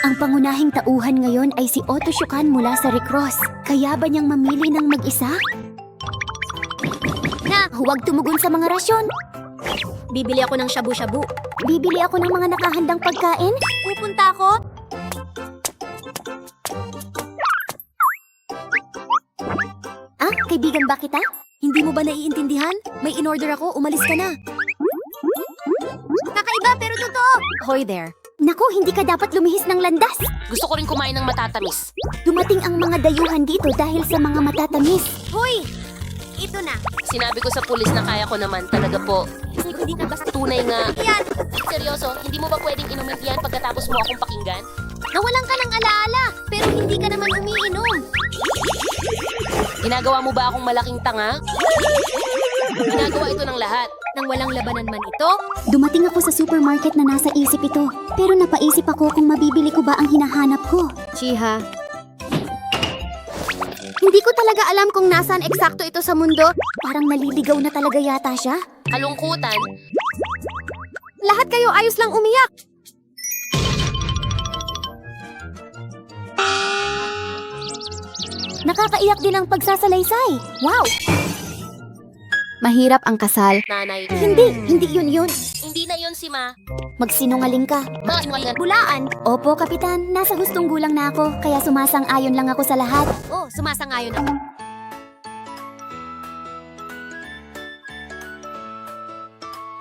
Ang pangunahing tauhan ngayon ay si Otto Shukan mula sa Recross. Kaya ba niyang mamili ng mag-isa? Na, huwag tumugon sa mga rasyon. Bibili ako ng shabu-shabu. Bibili ako ng mga nakahandang pagkain. Pupunta ako. Ah, kaibigan ba kita? Hindi mo ba naiintindihan? May in-order ako, umalis ka na. Kakaiba pero totoo. Hoy there. Naku, hindi ka dapat lumihis ng landas. Gusto ko rin kumain ng matatamis. Dumating ang mga dayuhan dito dahil sa mga matatamis. Hoy! Ito na. Sinabi ko sa pulis na kaya ko naman talaga po. Hindi ka basta Tunay nga. yan. Seryoso, hindi mo ba pwedeng inumin yan pagkatapos mo akong pakinggan? Nawalan ka ng alaala, pero hindi ka naman umiinom. Ginagawa mo ba akong malaking tanga? Ginagawa ito ng lahat. Nang walang labanan man ito, Dumating ako sa supermarket na nasa isip ito. Pero napaisip ako kung mabibili ko ba ang hinahanap ko. Chiha. Hindi ko talaga alam kung nasaan eksakto ito sa mundo. Parang naliligaw na talaga yata siya. Kalungkutan, Lahat kayo ayos lang umiyak. Nakakaiyak din ang pagsasalaysay. Wow! Mahirap ang kasal. nanay. Hindi yun. Hindi na yon si Ma. Magsinungaling ka. Ma, sinungalingan. Bulaan. Opo, Kapitan. Nasa hustong gulang na ako, kaya sumasang-ayon lang ako sa lahat. Oh, sumasangayon ako.